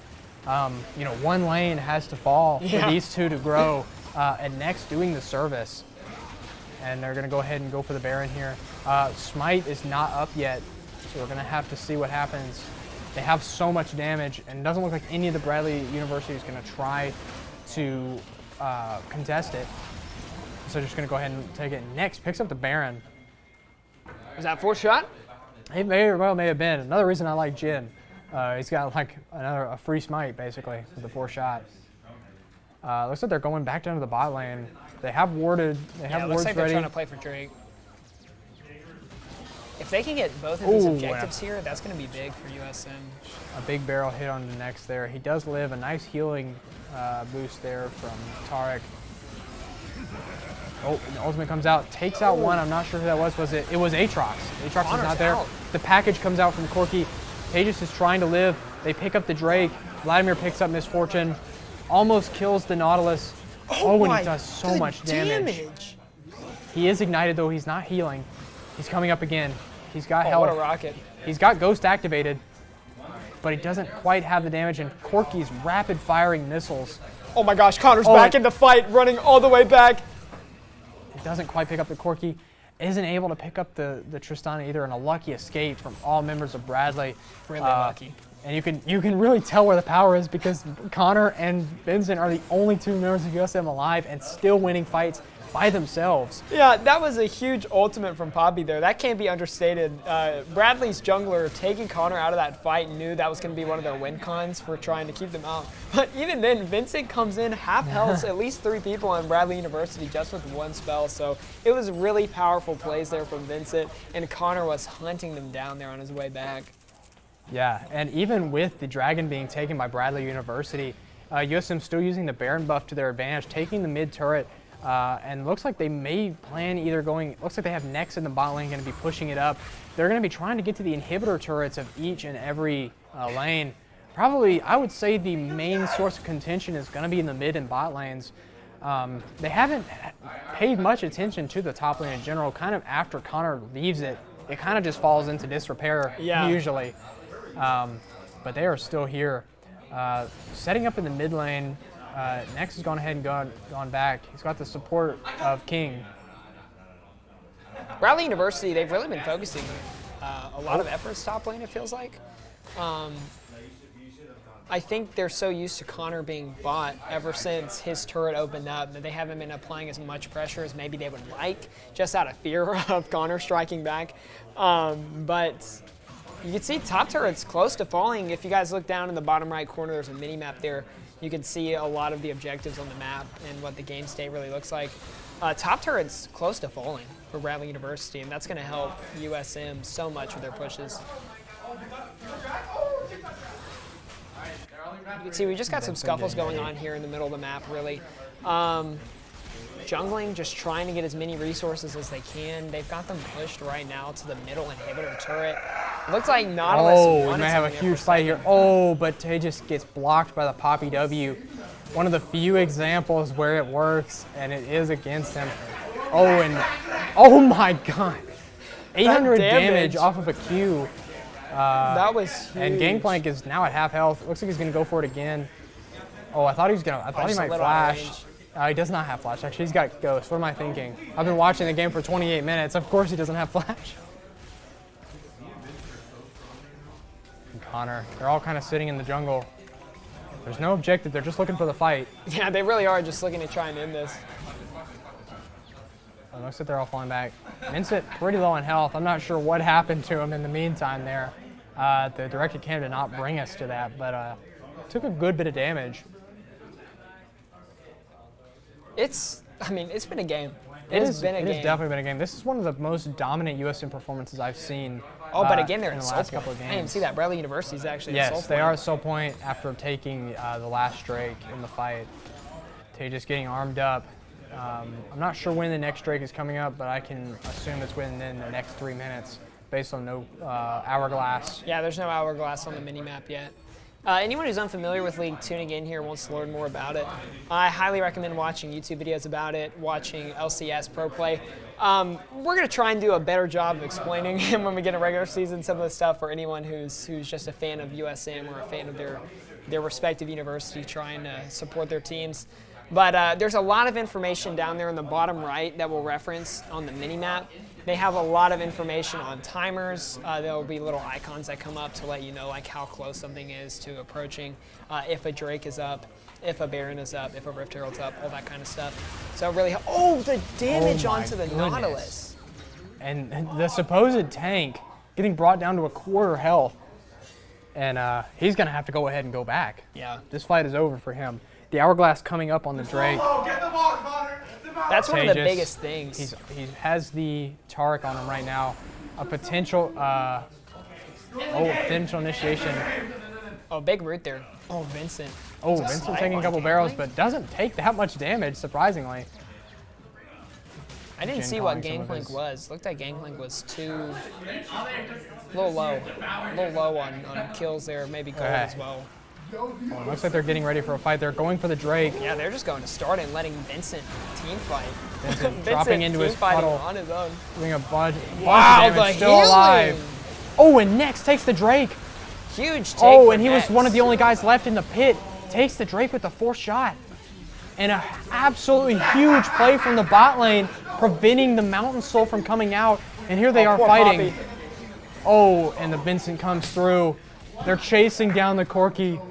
one lane has to fall for these two to grow, and Nex doing the service. And they're gonna go ahead and go for the Baron here. Smite is not up yet, so we're gonna have to see what happens. They have so much damage, and it doesn't look like any of the Bradley University is gonna try to contest it. So just gonna go ahead and take it. Next picks up the Baron. Is that fourth shot? It may have been. Another reason I like Jin. He's got like a free smite basically with the 4th shot. Looks like they're going back down to the bot lane. They have warded. They have looks wards like they're ready. trying to play for Drake. If they can get both of these objectives here, that's going to be big for USM. A big barrel hit on the Nex there. He does live. A nice healing boost there from Taric. The ultimate comes out, takes out one. I'm not sure who that was. It was Aatrox. Aatrox is not there. out. The package comes out from Corki. Tejas is trying to live. They pick up the Drake. Vladimir picks up Misfortune. Almost kills the Nautilus. And he does so much damage. He is ignited though. He's not healing. He's coming up again. He's got health. What a rocket. He's got Ghost activated, but he doesn't quite have the damage. And Corki's rapid firing missiles. Oh my gosh, Connor's back in the fight, running all the way back. It doesn't quite pick up the Corki. Isn't able to pick up the Tristana either, and a lucky escape from all members of Bradley. Really lucky. And you can really tell where the power is because Connor and Vincent are the only two members of USM alive and still winning fights by themselves. Yeah, that was a huge ultimate from Poppy there. That can't be understated. Bradley's jungler taking Connor out of that fight knew that was going to be one of their win cons for trying to keep them out. But even then, Vincent comes in half health, at least 3 people on Bradley University just with 1 spell. So it was really powerful plays there from Vincent, and Connor was hunting them down there on his way back. Yeah, and even with the Dragon being taken by Bradley University, USM still using the Baron buff to their advantage, taking the mid turret. And looks like they may plan looks like they have Nex in the bot lane, going to be pushing it up. They're going to be trying to get to the inhibitor turrets of each and every lane. Probably, I would say the main source of contention is going to be in the mid and bot lanes. They haven't paid much attention to the top lane in general. Kind of after Connor leaves it, it kind of just falls into disrepair usually. But they are still here. Setting up in the mid lane, NECC has gone ahead and gone back. He's got the support of King. Bradley University, they've really been focusing a lot of efforts top lane, it feels like. I think they're so used to Connor being bought ever since his turret opened up that they haven't been applying as much pressure as maybe they would like, just out of fear of Connor striking back. But you can see top turret's close to falling. If you guys look down in the bottom right corner, there's a mini map there. You can see a lot of the objectives on the map and what the game state really looks like. Top turret's close to falling for Bradley University, and that's going to help USM so much with their pushes. You can see we just got some scuffles going on here in the middle of the map, really. Jungling, just trying to get as many resources as they can. They've got them pushed right now to the middle inhibitor turret. Looks like Nautilus. Oh, we may have a huge fight here. Oh, but Tay just gets blocked by the Poppy W. One of the few examples where it works, and it is against him. Oh, and oh my God. 800 damage off of a Q. That was huge. And Gangplank is now at half health. Looks like he's gonna go for it again. Oh, I thought he was gonna. I thought he might flash. He does not have flash. Actually, he's got ghost. What am I thinking? I've been watching the game for 28 minutes. Of course, he doesn't have flash. And Connor, they're all kind of sitting in the jungle. There's no objective. They're just looking for the fight. Yeah, they really are just looking to try and end this. It looks like they're all falling back. Vincent pretty low on health. I'm not sure what happened to him in the meantime there. The directed cam did not bring us to that, but took a good bit of damage. It's been a game. It has definitely been a game. This is one of the most dominant USM performances I've seen. Oh, but again, they're in in the last couple of games. I didn't see that. Bradley University is actually at Soul Yes, they are at Soul Point after taking the last Drake in the fight. Tay just getting armed up. I'm not sure when the next Drake is coming up, but I can assume it's within the next 3 minutes based on no hourglass. Yeah, there's no hourglass on the mini-map yet. Anyone who's unfamiliar with League tuning in here wants to learn more about it, I highly recommend watching YouTube videos about it, watching LCS Pro Play. We're going to try and do a better job of explaining when we get a regular season some of the stuff for anyone who's just a fan of USM or a fan of their respective university trying to support their teams. But there's a lot of information down there in the bottom right that we'll reference on the mini-map. They have a lot of information on timers. There will be little icons that come up to let you know like how close something is to approaching, if a Drake is up, if a Baron is up, if a Rift Herald's up, all that kind of stuff. So really, oh, the damage onto the Nautilus. And the supposed tank getting brought down to a quarter health. And he's going to have to go ahead and go back. Yeah. This fight is over for him. The hourglass coming up on the Drake. Oh, get the ball, Connor. That's one of the biggest things. He has the Taric on him right now. A potential, potential initiation. Oh, big root there. Oh, Vincent. Oh, Vincent taking a couple barrels, but doesn't take that much damage, surprisingly. I didn't see what Gangplank was. Looked like Gangplank was a little low on kills there, maybe gold as well. Oh, it looks like they're getting ready for a fight. They're going for the Drake. Yeah, they're just going to start and letting Vincent team fight. Vincent dropping into his puddle on his own. Doing a bunch Wow, of damage, the still alive. Oh, and NECC takes the Drake. Huge take. Oh, and he was one of the only guys left in the pit. Takes the Drake with the fourth shot. And an absolutely huge play from the bot lane, preventing the Mountain Soul from coming out. And here they are fighting. Poppy. Oh, and the Vincent comes through. They're chasing down the Corki.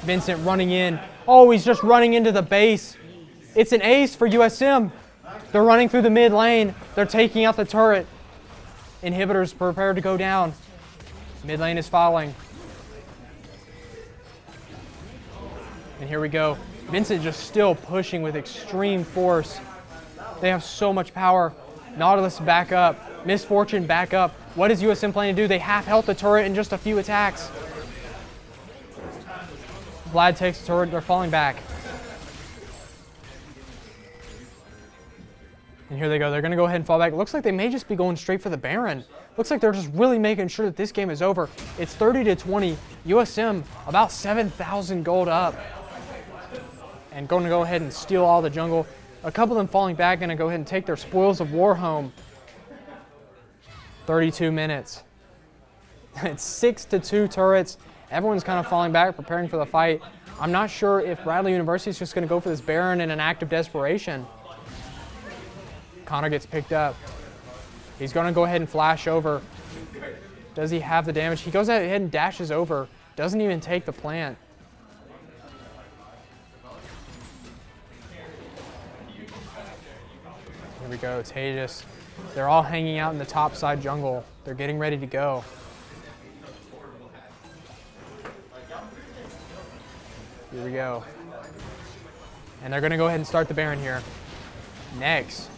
Vincent running in. Oh, he's just running into the base. It's an ace for USM. They're running through the mid lane. They're taking out the turret. Inhibitors prepared to go down. Mid lane is following. And here we go. Vincent just still pushing with extreme force. They have so much power. Nautilus back up. Misfortune back up. What is USM planning to do? They half health the turret in just a few attacks. Vlad takes the turret. They're falling back. And here they go. They're going to go ahead and fall back. It looks like they may just be going straight for the Baron. Looks like they're just really making sure that this game is over. It's 30-20. USM about 7,000 gold up. And going to go ahead and steal all the jungle. A couple of them falling back, going to go ahead and take their spoils of war home. 32 minutes. It's 6-2 turrets. Everyone's kind of falling back, preparing for the fight. I'm not sure if Bradley University is just going to go for this Baron in an act of desperation. Connor gets picked up. He's going to go ahead and flash over. Does he have the damage? He goes ahead and dashes over. Doesn't even take the plant. Here we go, Tejas. They're all hanging out in the top side jungle. They're getting ready to go. Here we go. And they're going to go ahead and start the Baron here. Next,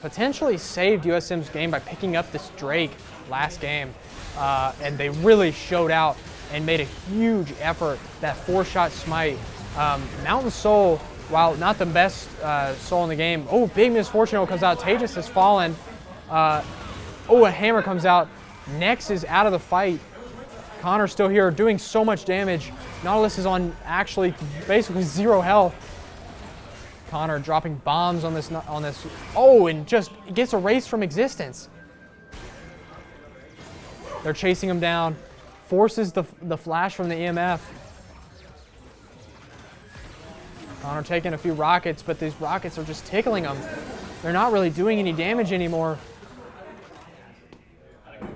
potentially saved USM's game by picking up this Drake last game. And they really showed out and made a huge effort. That 4-shot smite. Mountain Soul, while not the best soul in the game. Oh, big misfortune comes out. Tejas has fallen. A hammer comes out. NECC is out of the fight. Connor's still here doing so much damage. Nautilus is on actually basically 0 health. Connor dropping bombs on this. Oh, and just gets erased from existence. They're chasing him down. Forces the flash from the EMF. Connor taking a few rockets, but these rockets are just tickling him. They're not really doing any damage anymore. And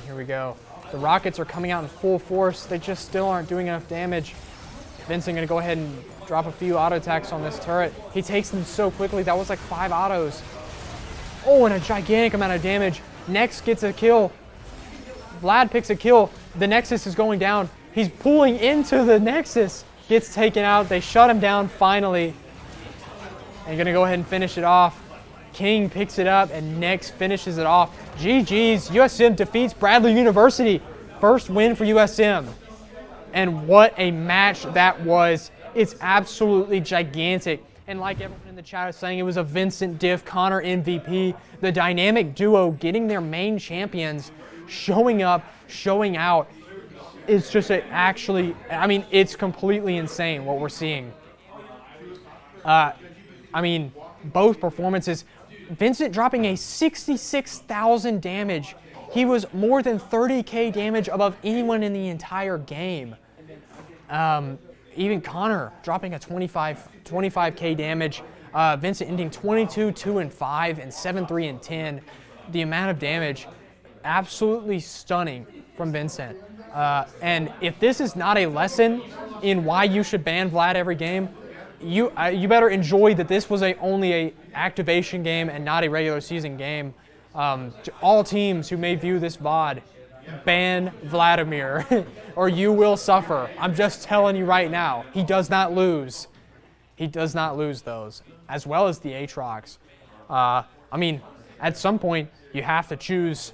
here we go. The rockets are coming out in full force. They just still aren't doing enough damage. Vincent gonna go ahead and drop a few auto attacks on this turret. He takes them so quickly. That was like 5 autos. Oh, and a gigantic amount of damage. NECC gets a kill. Vlad picks a kill. The Nexus is going down. He's pulling into the Nexus. Gets taken out. They shut him down finally. And gonna go ahead and finish it off. King picks it up and NECC finishes it off. GG's, USM defeats Bradley University. First win for USM. And what a match that was. It's absolutely gigantic. And like everyone in the chat is saying, it was a Vincent Diff Connor MVP. The dynamic duo getting their main champions, showing up, showing out. It's just it's completely insane what we're seeing. Both performances. Vincent dropping a 66,000 damage. He was more than 30k damage above anyone in the entire game. Even Connor dropping a 25k damage. Vincent ending 22, 2, and 5, and 7, 3, and 10. The amount of damage, absolutely stunning from Vincent. And if this is not a lesson in why you should ban Vlad every game, you better enjoy that this was only a activation game and not a regular season game. To all teams who may view this VOD, ban Vladimir or you will suffer. I'm just telling you right now, he does not lose. He does not lose those, as well as the Aatrox. At some point, you have to choose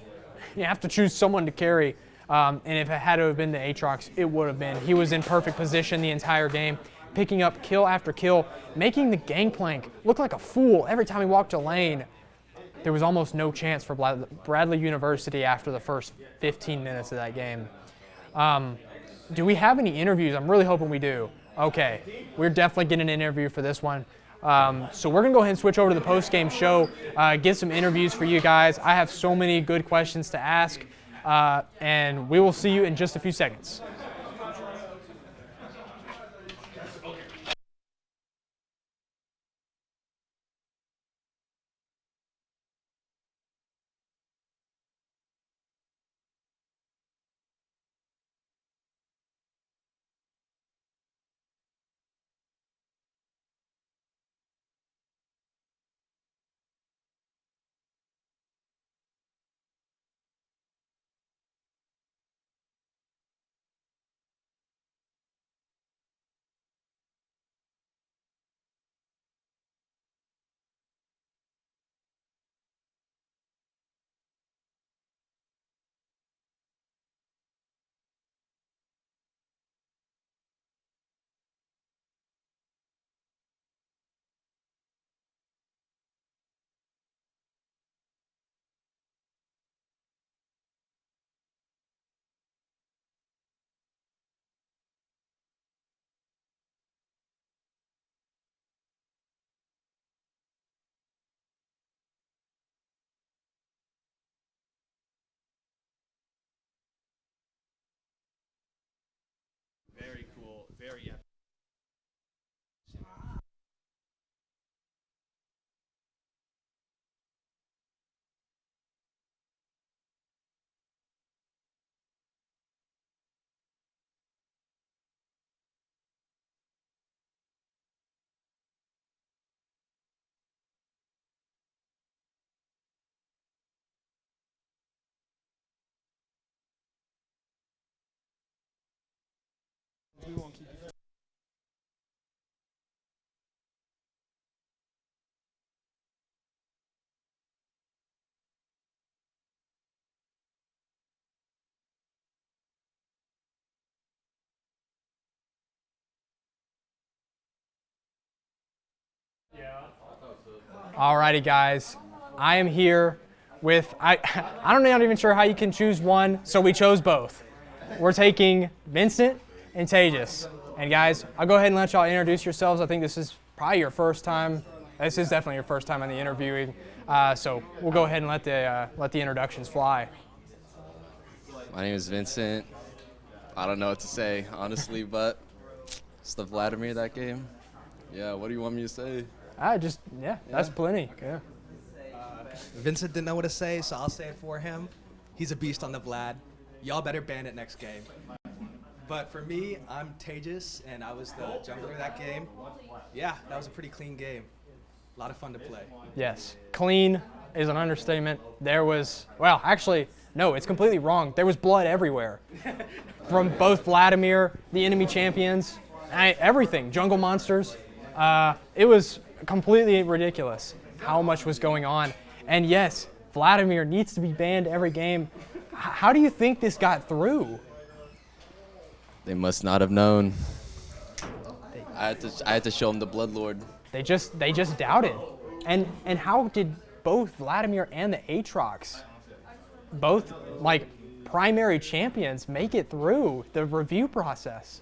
someone to carry. And if it had to have been the Aatrox, it would have been. He was in perfect position the entire game, picking up kill after kill, making the Gangplank look like a fool every time he walked a lane. There was almost no chance for Bradley University after the first 15 minutes of that game. Do we have any interviews? I'm really hoping we do. Okay, we're definitely getting an interview for this one. So we're going to go ahead and switch over to the post-game show, get some interviews for you guys. I have so many good questions to ask, and we will see you in just a few seconds. We won't keep you. Alrighty, guys, I am here with I'm not even sure how you can choose one, so we chose both. We're taking Vincent and Tejas. And guys, I'll go ahead and let y'all introduce yourselves. I think this is probably your first time. This is definitely your first time on the interviewing. So we'll go ahead and let the introductions fly. My name is Vincent. I don't know what to say, honestly, but it's the Vladimir that game. Yeah, what do you want me to say? That's plenty. Yeah. Vincent didn't know what to say, so I'll say it for him. He's a beast on the Vlad. Y'all better ban it next game. But for me, I'm Tejas, and I was the jungler that game. Yeah, that was a pretty clean game. A lot of fun to play. Yes, clean is an understatement. No, it's completely wrong. There was blood everywhere. From both Vladimir, the enemy champions, everything, jungle monsters. It was completely ridiculous how much was going on. And yes, Vladimir needs to be banned every game. How do you think this got through? They must not have known. I had to show them the Bloodlord. They just doubted. And how did both Vladimir and the Aatrox, both like primary champions, make it through the review process?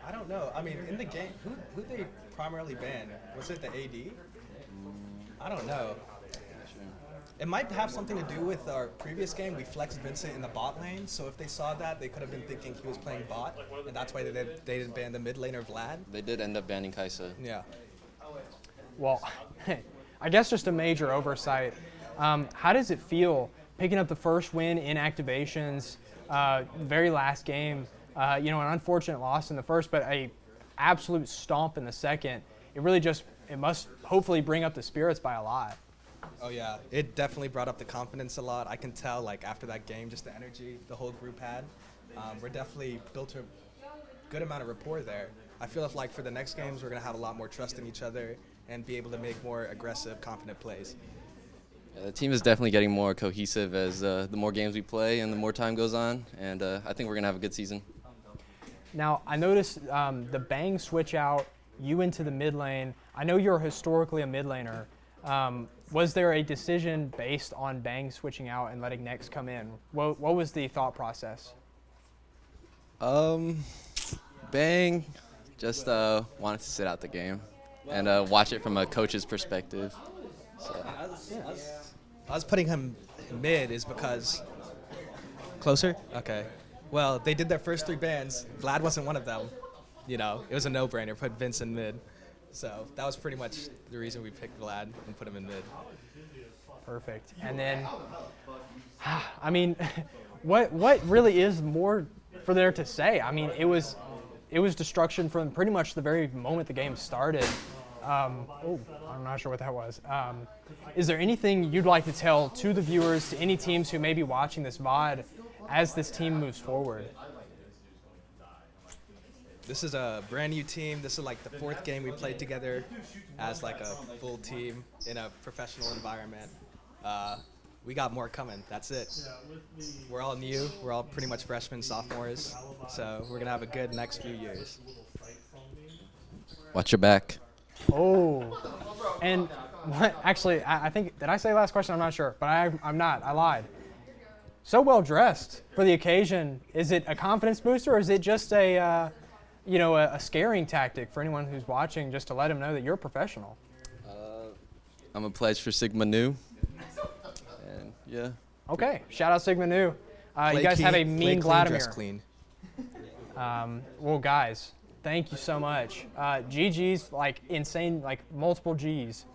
I don't know. I mean, in the game, who they primarily banned? Was it the AD? I don't know. It might have something to do with our previous game. We flexed Vincent in the bot lane, so if they saw that, they could have been thinking he was playing bot, and that's why they didn't ban the mid laner Vlad. They did end up banning Kaisa. Yeah. Well, I guess just a major oversight. How does it feel picking up the first win in activations, very last game? An unfortunate loss in the first, but a absolute stomp in the second. It must hopefully bring up the spirits by a lot. Oh yeah, it definitely brought up the confidence a lot. I can tell, like, after that game, just the energy the whole group had. We're definitely built a good amount of rapport there. I feel like for the next games, we're gonna have a lot more trust in each other and be able to make more aggressive, confident plays. Yeah, the team is definitely getting more cohesive as the more games we play and the more time goes on, and I think we're gonna have a good season. Now, I noticed the Bang switch out, you into the mid lane. I know you're historically a mid laner. Was there a decision based on Bang switching out and letting NECC come in? What was the thought process? Bang just wanted to sit out the game and watch it from a coach's perspective. So. I was putting him mid is because... Closer? Okay. Well, they did their first 3 bans. Vlad wasn't one of them. It was a no-brainer, put Vince in mid. So that was pretty much the reason we picked Vlad and put him in mid. Perfect. And then, I mean, what really is more for there to say? I mean, it was destruction from pretty much the very moment the game started. I'm not sure what that was. Is there anything you'd like to tell to the viewers, to any teams who may be watching this VOD as this team moves forward? This is a brand new team. This is like the 4th game we played together as like a full team in a professional environment. We got more coming. That's it. We're all new. We're all pretty much freshmen, sophomores. So we're going to have a good next few years. Watch your back. Oh, and what? Actually, I think, did I say last question? I'm not sure, but I'm not. I lied. So well dressed for the occasion. Is it a confidence booster, or is it just a scaring tactic for anyone who's watching, just to let them know that you're a professional? I'm a pledge for Sigma Nu. And yeah. Okay, shout out Sigma Nu. You guys have a mean Vladimir. Clean. Well, guys, thank you so much. GG's, like insane, like multiple G's.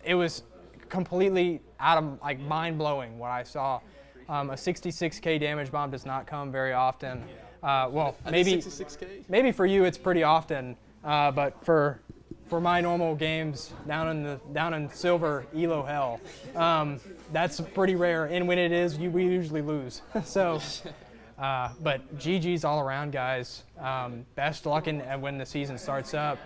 It was completely mind-blowing what I saw. A 66k damage bomb does not come very often. Maybe for you it's pretty often, but for my normal games down in silver elo hell, that's pretty rare. And when it is, we usually lose. So But GG's all around, guys. Best luck when the season starts up,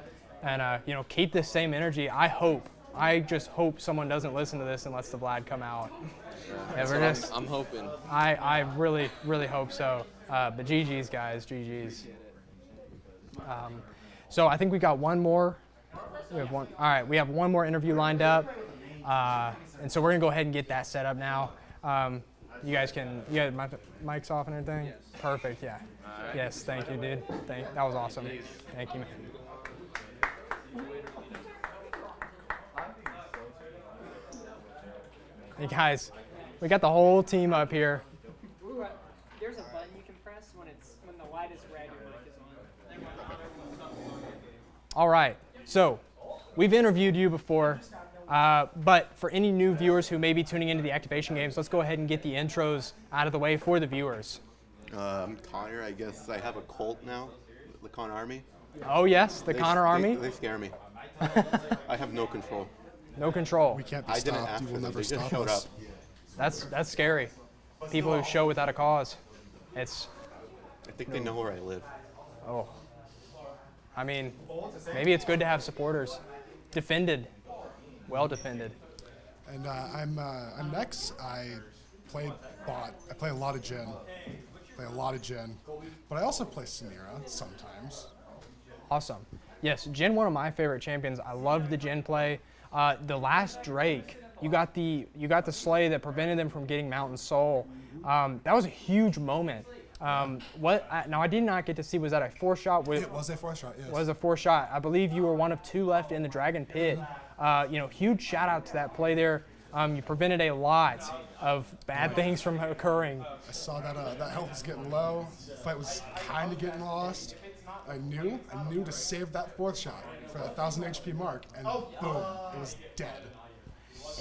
and keep this same energy. I just hope someone doesn't listen to this and lets the Vlad come out. Yeah, I'm hoping. I really, really hope so. But GG's, guys, GG's. So I think we got one more. We have one. All right, we have one more interview lined up, and so we're gonna go ahead and get that set up now. You guys my mics off and everything? Yes. Perfect, yeah. Right. Yes, thank you, dude. That was awesome. Thank you, man. Hey guys, we got the whole team up here. There's a button you can press when the light is red, your mic is on. All right, so we've interviewed you before, but for any new viewers who may be tuning into the Activation games, let's go ahead and get the intros out of the way for the viewers. I'm Connor. I guess I have a cult now, the Connor Army. Oh yes, the Connor Army. They scare me. I have no control. No control. We can't be I didn't stopped. ask You for will them. never They just stop showed us. up. That's scary. People who show without a cause. I think they know where I live. Oh. I mean, maybe it's good to have supporters. Defended. Well defended. And I'm Nex. I play bot. I play a lot of Jhin. But I also play Samira sometimes. Awesome. Yes, Jhin, one of my favorite champions. I love the Jhin play. The last Drake, you got the slay that prevented them from getting Mountain Soul. That was a huge moment. Now I did not get to see. Was that a 4-shot? It was a 4-shot. Yes. Was a 4-shot. I believe you were one of 2 left in the Dragon Pit. Huge shout out to that play there. You prevented a lot of bad things from occurring. I saw that that health was getting low. Fight was kind of getting lost. I knew to save that 4th shot for that 1,000 HP mark, and boom, it was dead.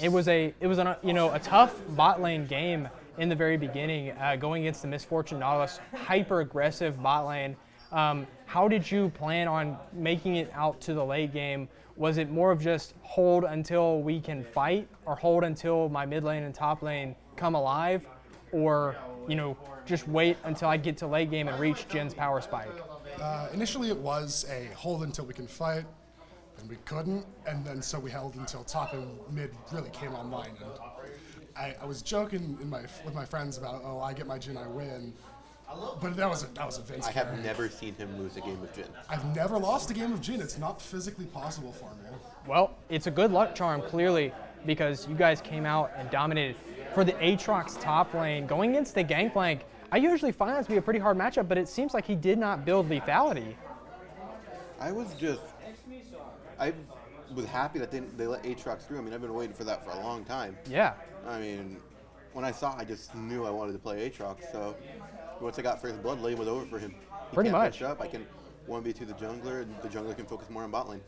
It was a tough bot lane game in the very beginning, going against the Misfortune Nautilus, hyper aggressive bot lane. How did you plan on making it out to the late game? Was it more of just hold until we can fight, or hold until my mid lane and top lane come alive, or just wait until I get to late game and reach Jin's power spike? Initially, it was a hold until we can fight, and we couldn't, and then so we held until top and mid really came online. And I was joking with my friends about, oh, I get my Jhin, I win. But that was a Vince. I have never seen him lose a game of Jhin. I've never lost a game of Jhin. It's not physically possible for me. Well, it's a good luck charm, clearly, because you guys came out and dominated. For the Aatrox top lane, going against the Gangplank, I usually find that to be a pretty hard matchup, but it seems like he did not build lethality. I was happy that they let Aatrox through. I mean, I've been waiting for that for a long time. Yeah. I mean, when I saw, I just knew I wanted to play Aatrox. So once I got first blood, lane was over for him. He Pretty can't much. push up. I can 1v2 the jungler, and the jungler can focus more on bot lane.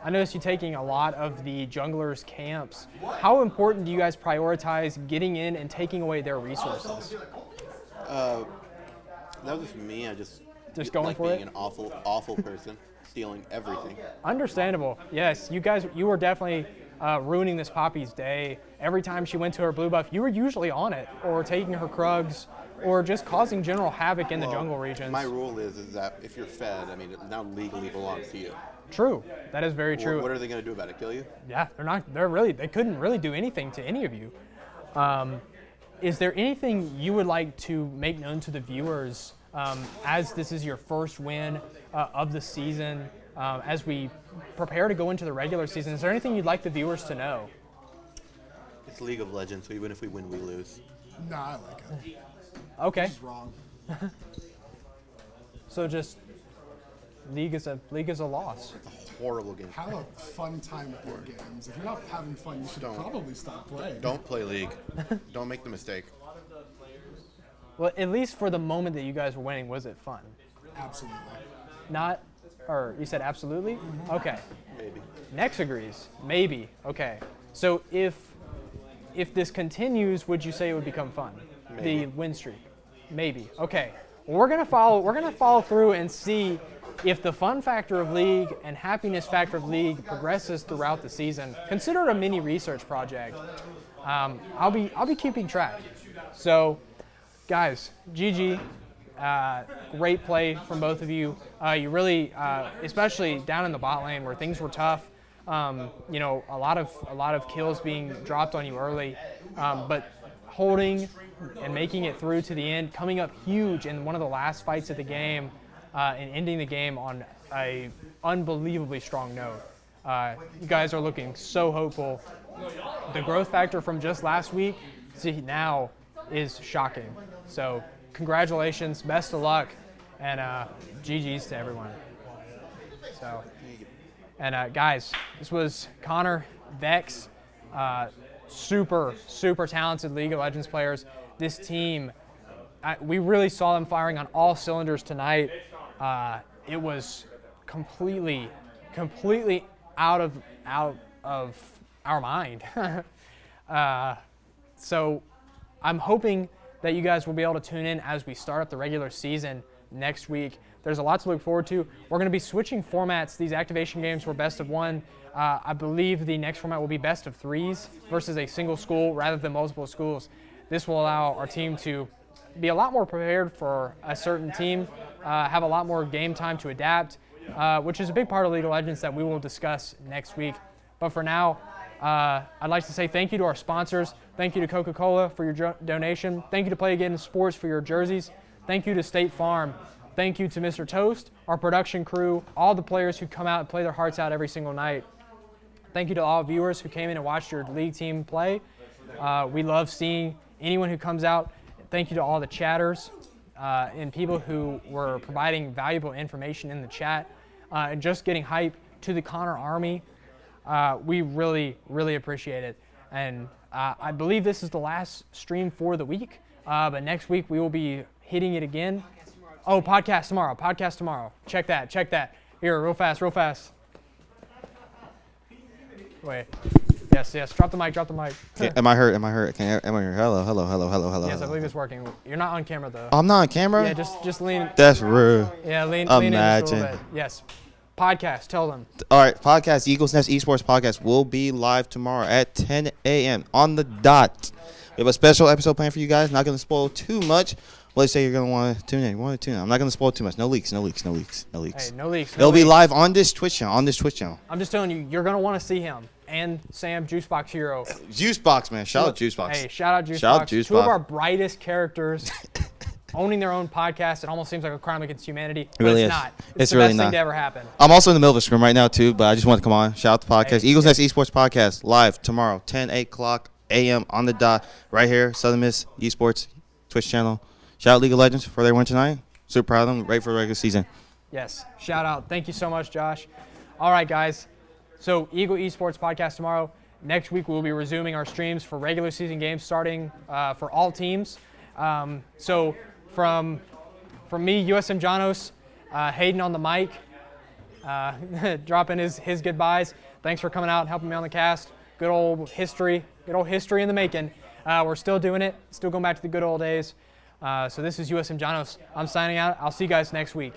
I noticed you taking a lot of the junglers' camps. How important do you guys prioritize getting in and taking away their resources? That was just me. I just going like for being it? an awful person, stealing everything. Understandable. Yes, you were definitely ruining this Poppy's day. Every time she went to her blue buff, you were usually on it, or taking her Krugs, or just causing general havoc in the jungle regions. My rule is that if you're fed, I mean, it now legally belongs to you. True. That is very true. What are they going to do about it? Kill you? Yeah, they couldn't really do anything to any of you. Is there anything you would like to make known to the viewers as this is your first win of the season, as we prepare to go into the regular season? Is there anything you'd like the viewers to know? It's League of Legends, so even if we win, we lose. Nah, I like it. Okay. He's wrong. So just league is a loss. It's a horrible game. Have a fun time with your games. If you're not having fun, you should probably stop playing. Don't play League. Don't make the mistake. Well, at least for the moment that you guys were winning, was it fun? Absolutely. Not, or you said absolutely? Mm-hmm. Okay. Maybe. Nex agrees. Maybe. Okay. So if this continues, would you say it would become fun? Maybe. The win streak. Maybe. Okay. Well, we're gonna follow through and see if the fun factor of League and happiness factor of League progresses throughout the season. Consider it a mini research project. I'll be keeping track. So, guys, GG. Great play from both of you. You really, especially down in the bot lane where things were tough. You know, a lot of kills being dropped on you early, but holding and making it through to the end, coming up huge in one of the last fights of the game, and ending the game on a unbelievably strong note. You guys are looking so hopeful. The growth factor from just last week to now is shocking. So congratulations, best of luck, and GG's to everyone. So, and guys, this was Connor, Vex, super talented League of Legends players. This team, we really saw them firing on all cylinders tonight. It was completely out of our mind. So I'm hoping that you guys will be able to tune in as we start up the regular season next week. There's a lot to look forward to. We're going to be switching formats. These activation games were best of one. I believe the next format will be best of threes versus a single school rather than multiple schools. This will allow our team to be a lot more prepared for a certain team, have a lot more game time to adapt, which is a big part of League of Legends that we will discuss next week. But for now, I'd like to say thank you to our sponsors. Thank you to Coca-Cola for your donation. Thank you to Play Again Sports for your jerseys. Thank you to State Farm. Thank you to Mr. Toast, our production crew, all the players who come out and play their hearts out every single night. Thank you to all viewers who came in and watched your league team play. We love seeing anyone who comes out. Thank you to all the chatters and people who were providing valuable information in the chat and just getting hype to the Connor Army. We really appreciate it. And I believe this is the last stream for the week, but next week we will be hitting it again. Oh, podcast tomorrow. Check that. Here, real fast. Wait. Yes. Drop the mic. Am I heard? Am I heard? Hello. Yes, I believe it's working. You're not on camera though. I'm not on camera? Yeah, just lean. That's rude. Yeah, lean in just a Imagine. little bit. Yes. Podcast, tell them. All right, podcast, Eagles Nest Esports podcast will be live tomorrow at 10 a.m. on the dot. We have a special episode planned for you guys. Not going to spoil too much. Let's say you're going to want to tune in. I'm not going to spoil too much. No leaks. Hey, no leaks. They'll be live on this Twitch channel. I'm just telling you, you're going to want to see him. And Sam, Juicebox Hero. Juicebox, man. Shout out Juicebox. Hey, shout out Juicebox. Two of our brightest characters owning their own podcast. It almost seems like a crime against humanity. But really it's is. not. It's the really best not. thing to ever happen. I'm also in the middle of a scrim right now, too, but I just want to come on. Shout out the podcast. Hey, Eagles Nest Esports podcast live tomorrow, 10, 8 o'clock a.m. on the dot, right here, Southern Miss Esports Twitch channel. Shout out League of Legends for their win tonight. Super proud of them. Ready for the regular season. Yes. Shout out. Thank you so much, Josh. All right, guys. So Eagle Esports podcast tomorrow. Next week, we'll be resuming our streams for regular season games starting for all teams. So from me, USM Janos, Hayden on the mic, dropping his goodbyes. Thanks for coming out and helping me on the cast. Good old history in the making. We're still doing it, still going back to the good old days. So this is USM Janos. I'm signing out. I'll see you guys next week.